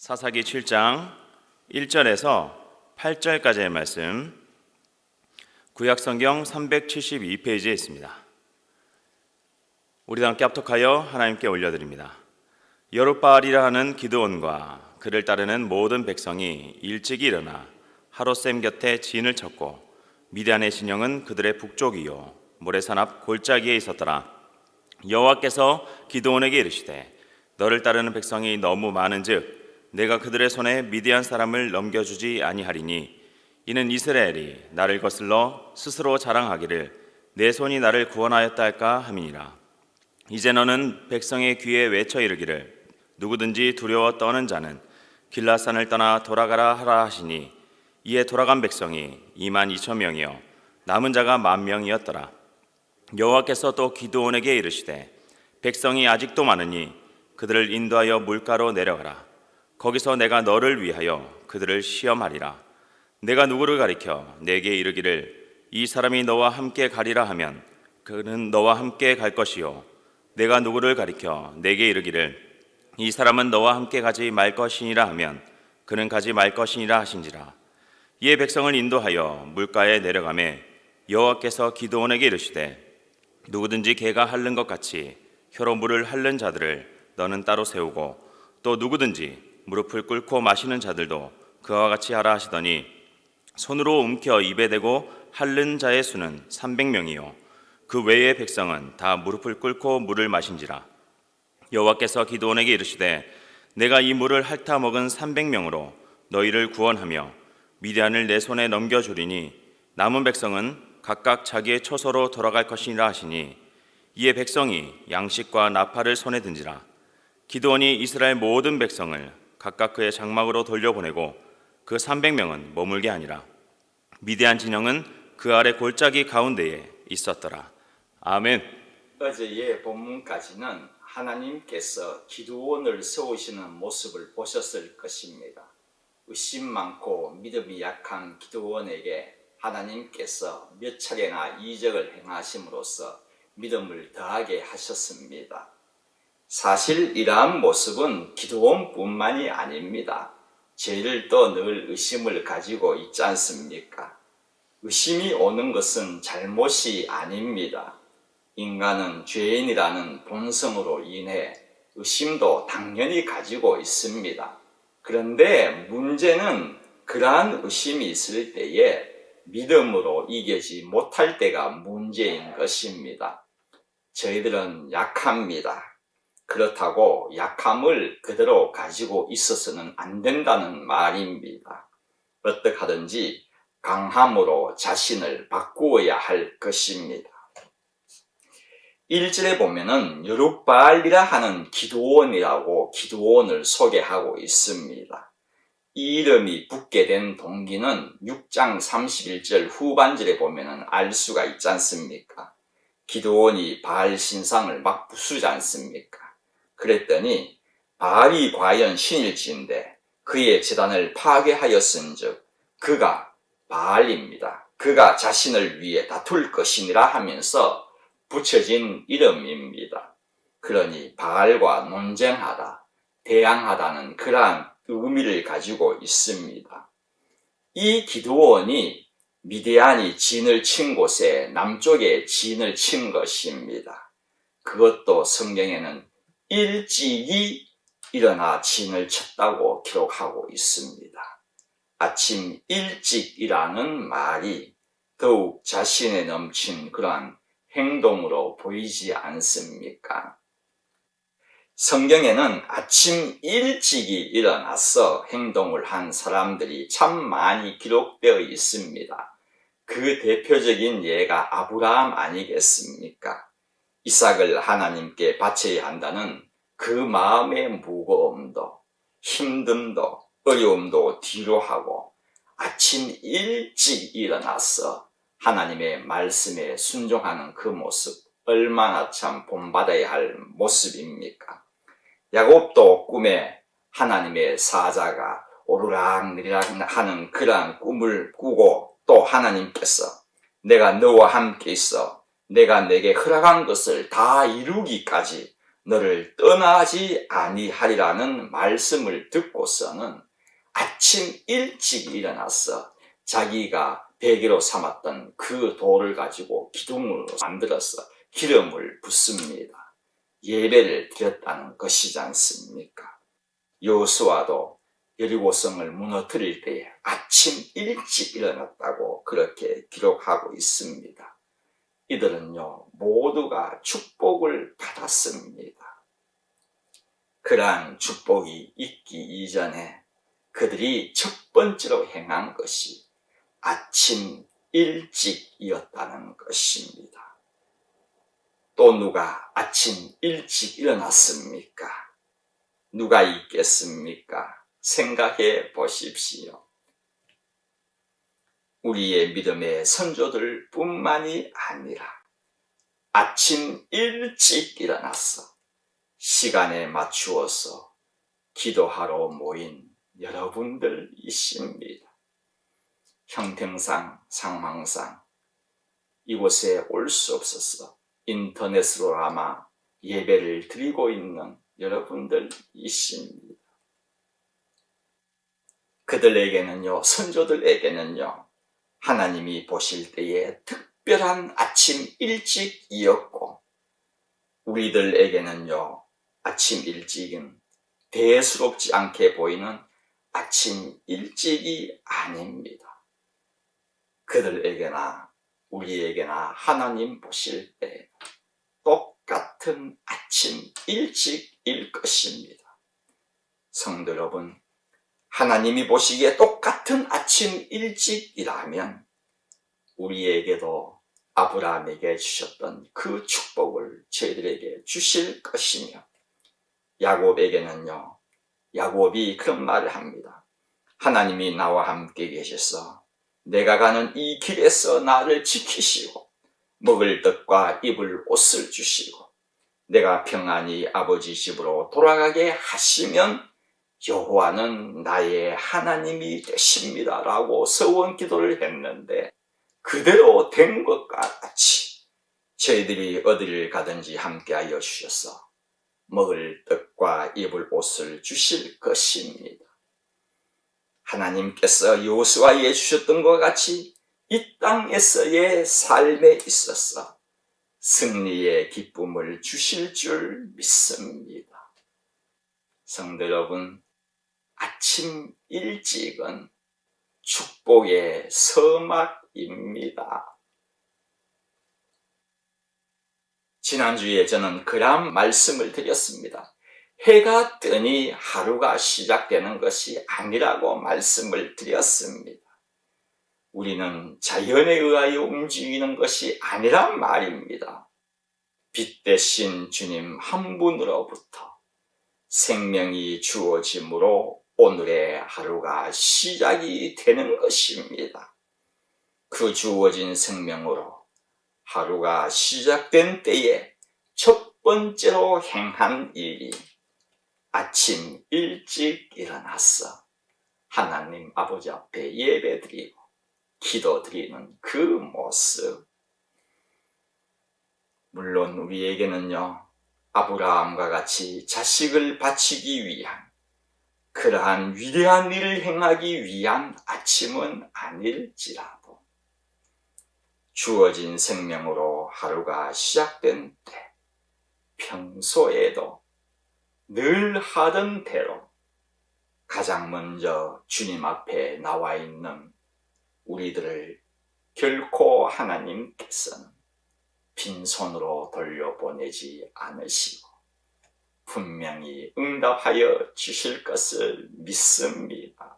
사사기 7장 1절에서 8절까지의 말씀, 구약성경 372페이지에 있습니다. 우리 다 함께 합독하여 하나님께 올려드립니다. 여룻바알이라 하는 기드온과 그를 따르는 모든 백성이 일찍이 일어나 하롯셈 곁에 진을 쳤고, 미디안의 진영은 그들의 북쪽이요 모래산 앞 골짜기에 있었더라. 여호와께서 기드온에게 이르시되, 너를 따르는 백성이 너무 많은즉 내가 그들의 손에 미디안 사람을 넘겨주지 아니하리니, 이는 이스라엘이 나를 거슬러 스스로 자랑하기를 내 손이 나를 구원하였다 할까 함이니라. 이제 너는 백성의 귀에 외쳐 이르기를, 누구든지 두려워 떠는 자는 길라산을 떠나 돌아가라 하라 하시니, 이에 돌아간 백성이 22,000명이요 남은 자가 10,000명이었더라. 여호와께서 또 기드온에게 이르시되, 백성이 아직도 많으니 그들을 인도하여 물가로 내려가라. 거기서 내가 너를 위하여 그들을 시험하리라. 내가 누구를 가리켜 내게 이르기를 이 사람이 너와 함께 가리라 하면 그는 너와 함께 갈 것이요, 내가 누구를 가리켜 내게 이르기를 이 사람은 너와 함께 가지 말 것이니라 하면 그는 가지 말 것이니라 하신지라. 이에 백성을 인도하여 물가에 내려가매 여호와께서 기드온에게 이르시되, 누구든지 개가 핥는 것 같이 혀로 물을 핥는 자들을 너는 따로 세우고, 또 누구든지 무릎을 꿇고 마시는 자들도 그와 같이 하라 하시더니, 손으로 움켜 입에 대고 핥는 자의 수는 300명이요 그 외의 백성은 다 무릎을 꿇고 물을 마신지라. 여호와께서 기드온에게 이르시되, 내가 이 물을 핥아 먹은 300명으로 너희를 구원하며 미디안을 내 손에 넘겨주리니, 남은 백성은 각각 자기의 초소로 돌아갈 것이니라 하시니, 이에 백성이 양식과 나팔을 손에 든지라. 기드온이 이스라엘 모든 백성을 각각 그의 장막으로 돌려보내고 그 300명은 머물게 하니라. 미디안 진영은 그 아래 골짜기 가운데에 있었더라. 아멘. 어제의 본문까지는 하나님께서 기드온을 세우시는 모습을 보셨을 것입니다. 의심 많고 믿음이 약한 기드온에게 하나님께서 몇 차례나 이적을 행하심으로써 믿음을 더하게 하셨습니다. 사실 이러한 모습은 기드온뿐만이 아닙니다. 저희들도 늘 의심을 가지고 있지 않습니까? 의심이 오는 것은 잘못이 아닙니다. 인간은 죄인이라는 본성으로 인해 의심도 당연히 가지고 있습니다. 그런데 문제는 그러한 의심이 있을 때에 믿음으로 이기지 못할 때가 문제인 것입니다. 저희들은 약합니다. 그렇다고 약함을 그대로 가지고 있어서는 안 된다는 말입니다. 어떻게 하든지 강함으로 자신을 바꾸어야 할 것입니다. 1절에 보면은 여룻바알이라 하는 기드온이라고 기드온을 소개하고 있습니다. 이 이름이 붙게 된 동기는 6장 31절 후반절에 보면은 알 수가 있지 않습니까? 기드온이 바알 신상을 막 부수지 않습니까? 그랬더니 바알이 과연 신일지인데 그의 제단을 파괴하였은즉 그가 바알입니다. 그가 자신을 위해 다툴 것이니라 하면서 붙여진 이름입니다. 그러니 바알과 논쟁하다, 대항하다는 그러한 의미를 가지고 있습니다. 이 기드온이 미디안이 진을 친 곳에 남쪽에 진을 친 것입니다. 그것도 성경에는 일찍이 일어나 진을 쳤다고 기록하고 있습니다. 아침 일찍이라는 말이 더욱 자신에 넘친 그러한 행동으로 보이지 않습니까? 성경에는 아침 일찍이 일어나서 행동을 한 사람들이 참 많이 기록되어 있습니다. 그 대표적인 예가 아브라함 아니겠습니까? 이삭을 하나님께 바쳐야 한다는 그 마음의 무거움도, 힘듦도, 어려움도 뒤로 하고 아침 일찍 일어나서 하나님의 말씀에 순종하는 그 모습, 얼마나 참 본받아야 할 모습입니까? 야곱도 꿈에 하나님의 사자가 오르락내리락 하는 그러한 꿈을 꾸고, 또 하나님께서 내가 너와 함께 있어 내가 내게 허락한 것을 다 이루기까지 너를 떠나지 아니하리라는 말씀을 듣고서는 아침 일찍 일어나서 자기가 베개로 삼았던 그 돌을 가지고 기둥으로 만들어서 기름을 붓습니다. 예배를 드렸다는 것이지 않습니까? 여호수아도 여리고성을 무너뜨릴 때에 아침 일찍 일어났다고 그렇게 기록하고 있습니다. 이들은요, 모두가 축복을 받았습니다. 그러한 축복이 있기 이전에 그들이 첫 번째로 행한 것이 아침 일찍이었다는 것입니다. 또 누가 아침 일찍 일어났습니까? 누가 있겠습니까? 생각해 보십시오. 우리의 믿음의 선조들 뿐만이 아니라 아침 일찍 일어나서 시간에 맞추어서 기도하러 모인 여러분들이십니다. 형평상, 상황상 이곳에 올 수 없어서 인터넷으로나마 예배를 드리고 있는 여러분들이십니다. 그들에게는요, 선조들에게는요, 하나님이 보실 때에 특별한 아침 일찍이었고, 우리들에게는요, 아침 일찍은 대수롭지 않게 보이는 아침 일찍이 아닙니다. 그들에게나 우리에게나 하나님 보실 때 똑같은 아침 일찍일 것입니다. 성도 여러분, 하나님이 보시기에 똑같은 아침 일찍이라면 우리에게도 아브라함에게 주셨던 그 축복을 저희들에게 주실 것이며, 야곱에게는요, 야곱이 그런 말을 합니다. 하나님이 나와 함께 계셔서 내가 가는 이 길에서 나를 지키시고 먹을 떡과 입을 옷을 주시고 내가 평안히 아버지 집으로 돌아가게 하시면 여호와는 나의 하나님이 되십니다 라고 서원 기도를 했는데, 그대로 된 것과 같이 저희들이 어디를 가든지 함께하여 주셔서 먹을 떡과 입을 옷을 주실 것입니다. 하나님께서 여호수아에 주셨던 것 같이 이 땅에서의 삶에 있어서 승리의 기쁨을 주실 줄 믿습니다. 성도 여러분, 아침 일찍은 축복의 서막입니다. 지난주에 저는 그런 말씀을 드렸습니다. 해가 뜨니 하루가 시작되는 것이 아니라고 말씀을 드렸습니다. 우리는 자연에 의하여 움직이는 것이 아니란 말입니다. 빛 대신 주님 한 분으로부터 생명이 주어짐으로 오늘의 하루가 시작이 되는 것입니다. 그 주어진 생명으로 하루가 시작된 때에 첫 번째로 행한 일이 아침 일찍 일어나서 하나님 아버지 앞에 예배드리고 기도드리는 그 모습. 물론 우리에게는요, 아브라함과 같이 자식을 바치기 위한 그러한 위대한 일을 행하기 위한 아침은 아닐지라도 주어진 생명으로 하루가 시작된 때 평소에도 늘 하던 대로 가장 먼저 주님 앞에 나와 있는 우리들을 결코 하나님께서는 빈손으로 돌려보내지 않으시고 분명히 응답하여 주실 것을 믿습니다.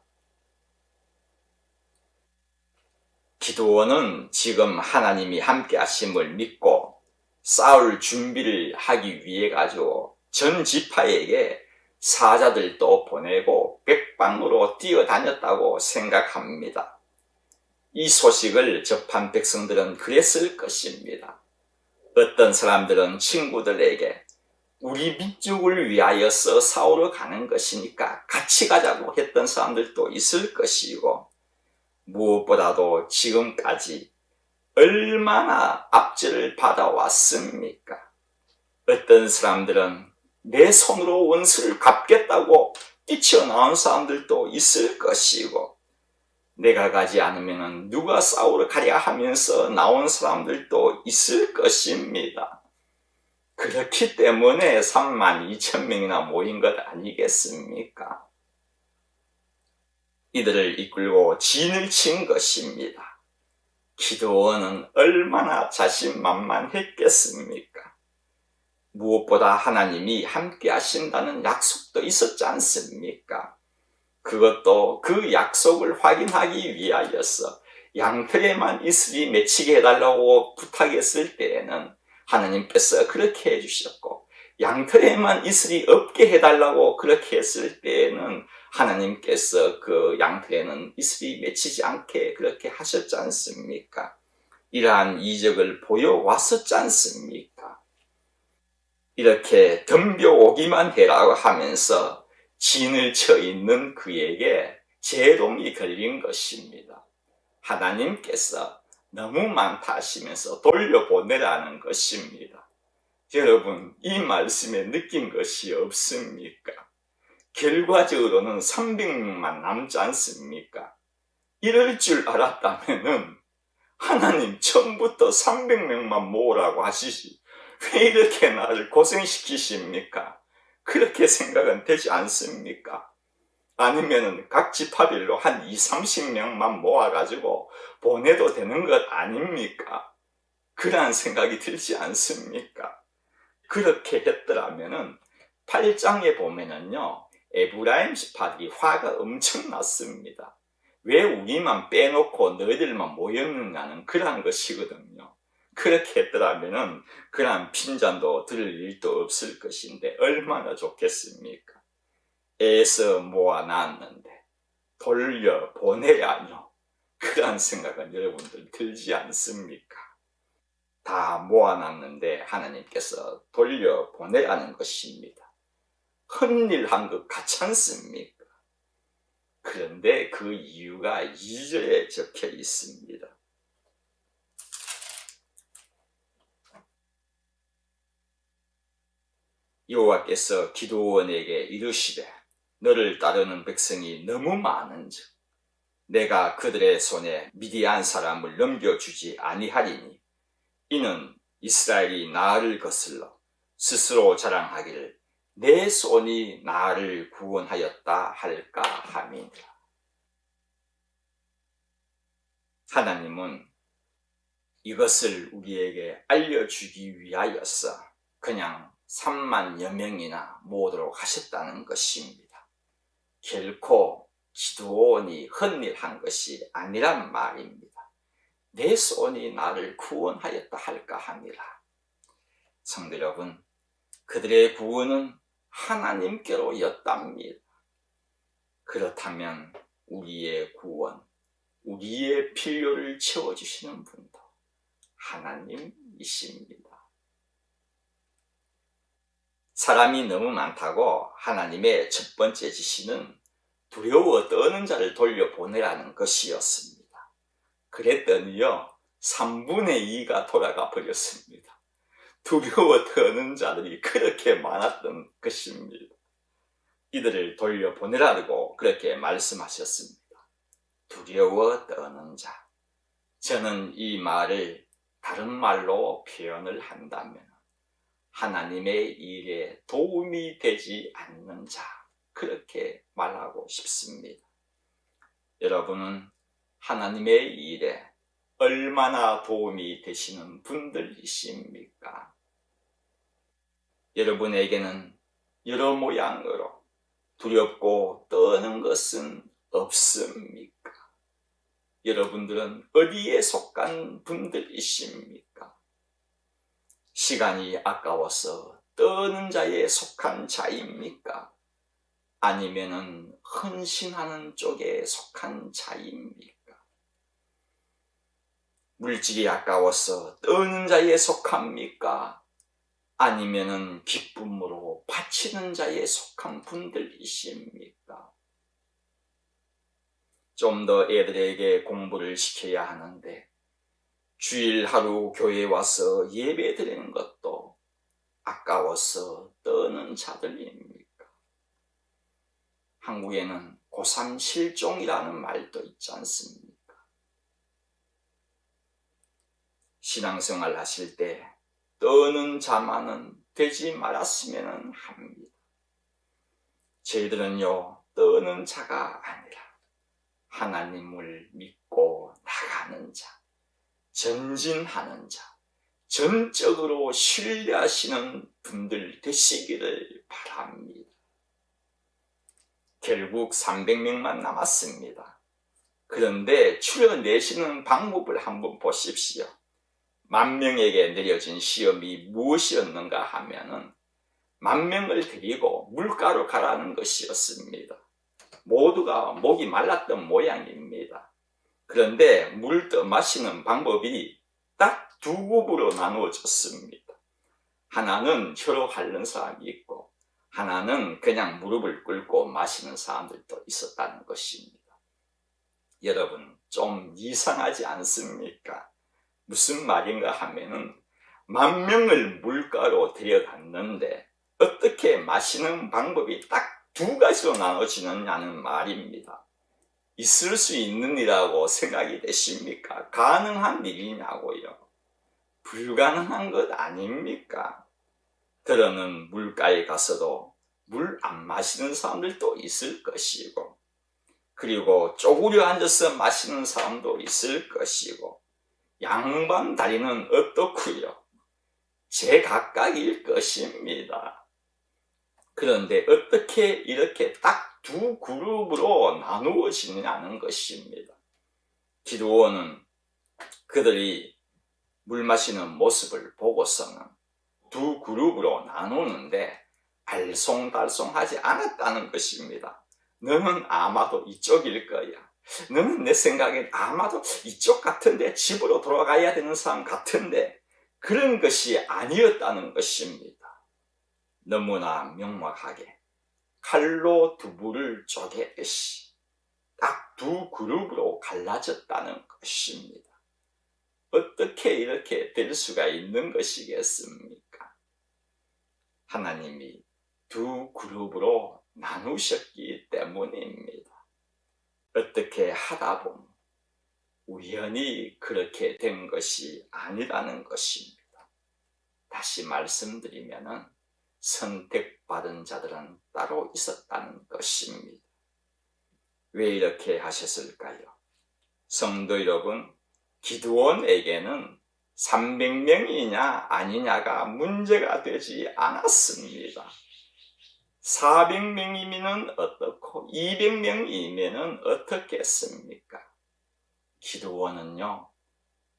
기드온은 지금 하나님이 함께 하심을 믿고 싸울 준비를 하기 위해 가지고 전 지파에게 사자들도 보내고 백방으로 뛰어다녔다고 생각합니다. 이 소식을 접한 백성들은 그랬을 것입니다. 어떤 사람들은 친구들에게 우리 민족을 위하여서 싸우러 가는 것이니까 같이 가자고 했던 사람들도 있을 것이고, 무엇보다도 지금까지 얼마나 압제를 받아왔습니까? 어떤 사람들은 내 손으로 원수를 갚겠다고 뛰쳐나온 사람들도 있을 것이고, 내가 가지 않으면 누가 싸우러 가랴 하면서 나온 사람들도 있을 것입니다. 그렇기 때문에 32,000명이나 모인 것 아니겠습니까? 이들을 이끌고 진을 친 것입니다. 기드온은 얼마나 자신만만했겠습니까? 무엇보다 하나님이 함께 하신다는 약속도 있었지 않습니까? 그것도 그 약속을 확인하기 위하여서 양털에만 이슬이 맺히게 해달라고 부탁했을 때에는 하나님께서 그렇게 해주셨고, 양털에만 이슬이 없게 해달라고 그렇게 했을 때에는 하나님께서 그 양털에는 이슬이 맺히지 않게 그렇게 하셨지 않습니까? 이러한 이적을 보여왔었지 않습니까? 이렇게 덤벼오기만 해라고 하면서 진을 쳐 있는 그에게 재롱이 걸린 것입니다. 하나님께서 너무 많다 하시면서 돌려보내라는 것입니다. 여러분, 이 말씀에 느낀 것이 없습니까? 결과적으로는 300명만 남지 않습니까? 이럴 줄 알았다면은 하나님 처음부터 300명만 모으라고 하시지 왜 이렇게 나를 고생시키십니까? 그렇게 생각은 되지 않습니까? 아니면은 각 지파별로 한 20-30명만 모아가지고 보내도 되는 것 아닙니까? 그런 생각이 들지 않습니까? 그렇게 했더라면은 8장에 보면은요, 에브라임 지파들이 화가 엄청 났습니다. 왜 우리만 빼놓고 너희들만 모였느냐는 그러한 것이거든요. 그렇게 했더라면은 그러한 핀잔도 들을 일도 없을 것인데 얼마나 좋겠습니까? 애써 모아놨는데 돌려보내야뇨. 그러한 생각은 여러분들 들지 않습니까? 다 모아놨는데 하나님께서 돌려보내라는 것입니다. 헌일한 것 같지 않습니까? 그런데 그 이유가 2절에 적혀 있습니다. 여호와께서 기드온에게 이르시되 너를 따르는 백성이 너무 많은즉 내가 그들의 손에 미디안 사람을 넘겨주지 아니하리니 이는 이스라엘이 나를 거슬러 스스로 자랑하기를 내 손이 나를 구원하였다 할까 함이니라. 하나님은 이것을 우리에게 알려주기 위하여서 그냥 3만여 명이나 모으도록 하셨다는 것입니다. 결코 기드온이 헌일한 것이 아니란 말입니다. 내 손이 나를 구원하였다 할까 함이라. 성도 여러분, 그들의 구원은 하나님께로였답니다. 그렇다면 우리의 구원, 우리의 필요를 채워주시는 분도 하나님이십니다. 사람이 너무 많다고 하나님의 첫 번째 지시는 두려워 떠는 자를 돌려보내라는 것이었습니다. 그랬더니요, 3분의 2가 돌아가 버렸습니다. 두려워 떠는 자들이 그렇게 많았던 것입니다. 이들을 돌려보내라고 그렇게 말씀하셨습니다. 두려워 떠는 자. 저는 이 말을 다른 말로 표현을 한다면 하나님의 일에 도움이 되지 않는 자, 그렇게 말하고 싶습니다. 여러분은 하나님의 일에 얼마나 도움이 되시는 분들이십니까? 여러분에게는 여러 모양으로 두렵고 떠는 것은 없습니까? 여러분들은 어디에 속한 분들이십니까? 시간이 아까워서 떠는 자에 속한 자입니까? 아니면은 헌신하는 쪽에 속한 자입니까? 물질이 아까워서 떠는 자에 속합니까? 아니면은 기쁨으로 바치는 자에 속한 분들이십니까? 좀 더 애들에게 공부를 시켜야 하는데 주일 하루 교회에 와서 예배 드리는 것도 아까워서 떠는 자들입니까? 한국에는 고3 실종이라는 말도 있지 않습니까? 신앙생활 하실 때 떠는 자만은 되지 말았으면 합니다. 저희들은요, 떠는 자가 아니라 하나님을 믿고 나가는 자, 전진하는 자, 전적으로 신뢰하시는 분들 되시기를 바랍니다. 결국 300명만 남았습니다. 그런데 추려내시는 방법을 한번 보십시오. 10,000명에게 내려진 시험이 무엇이었는가 하면은 10,000명을 데리고 물가로 가라는 것이었습니다. 모두가 목이 말랐던 모양입니다. 그런데 물을 떠 마시는 방법이 딱 두 그룹으로 나누어졌습니다. 하나는 혀로 핥는 사람이 있고 하나는 그냥 무릎을 꿇고 마시는 사람들도 있었다는 것입니다. 여러분, 좀 이상하지 않습니까? 무슨 말인가 하면은 10,000명을 물가로 데려갔는데 어떻게 마시는 방법이 딱 두 가지로 나눠지느냐는 말입니다. 있을 수 있는 일이라고 생각이 되십니까? 가능한 일이냐고요? 불가능한 것 아닙니까? 들어는 물가에 가서도 물 안 마시는 사람들도 있을 것이고, 그리고 쪼그려 앉아서 마시는 사람도 있을 것이고, 양반 다리는 어떻고요? 제각각일 것입니다. 그런데 어떻게 이렇게 딱 두 그룹으로 나누어지느냐는 것입니다. 기드온은 그들이 물 마시는 모습을 보고서는 두 그룹으로 나누는데 알쏭달쏭하지 않았다는 것입니다. 너는 아마도 이쪽일 거야. 너는 내 생각엔 아마도 이쪽 같은데, 집으로 돌아가야 되는 사람 같은데, 그런 것이 아니었다는 것입니다. 너무나 명확하게 칼로 두부를 쪼개듯이 딱 두 그룹으로 갈라졌다는 것입니다. 어떻게 이렇게 될 수가 있는 것이겠습니까? 하나님이 두 그룹으로 나누셨기 때문입니다. 어떻게 하다 보면 우연히 그렇게 된 것이 아니라는 것입니다. 다시 말씀드리면은 선택받은 자들은 따로 있었다는 것입니다. 왜 이렇게 하셨을까요? 성도 여러분, 기드온에게는 300명이냐 아니냐가 문제가 되지 않았습니다. 400명이면 어떻고 200명이면 어떻겠습니까? 기드온은요,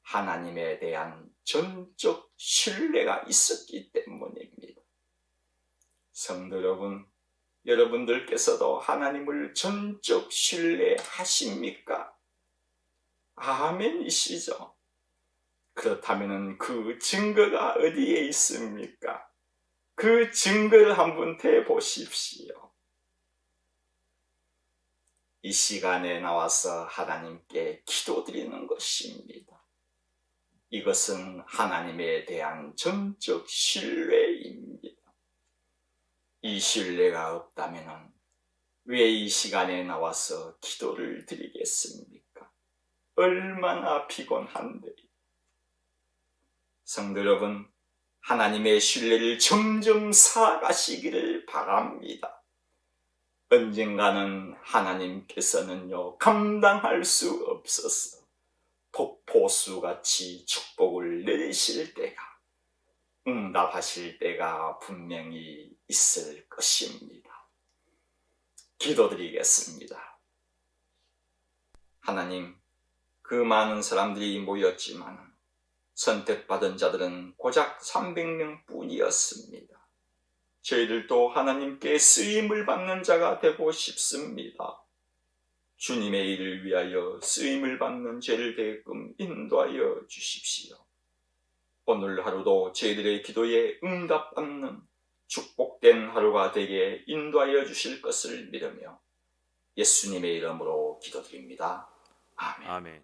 하나님에 대한 전적 신뢰가 있었기 때문입니다. 성도 여러분, 여러분들께서도 하나님을 전적 신뢰하십니까? 아멘이시죠? 그렇다면 그 증거가 어디에 있습니까? 그 증거를 한번 대보십시오. 이 시간에 나와서 하나님께 기도드리는 것입니다. 이것은 하나님에 대한 전적 신뢰입니다. 이 신뢰가 없다면 왜 이 시간에 나와서 기도를 드리겠습니까? 얼마나 피곤한데. 성도 여러분, 하나님의 신뢰를 점점 쌓아가시기를 바랍니다. 언젠가는 하나님께서는요, 감당할 수 없어서 폭포수같이 축복을 내리실 때가, 응답하실 때가 분명히 있을 것입니다. 기도드리겠습니다. 하나님, 그 많은 사람들이 모였지만 선택받은 자들은 고작 300명 뿐이었습니다. 저희들도 하나님께 쓰임을 받는 자가 되고 싶습니다. 주님의 일을 위하여 쓰임을 받는 죄를 되게끔 인도하여 주십시오. 오늘 하루도 저희들의 기도에 응답받는 축복된 하루가 되게 인도하여 주실 것을 믿으며 예수님의 이름으로 기도드립니다. 아멘. 아멘.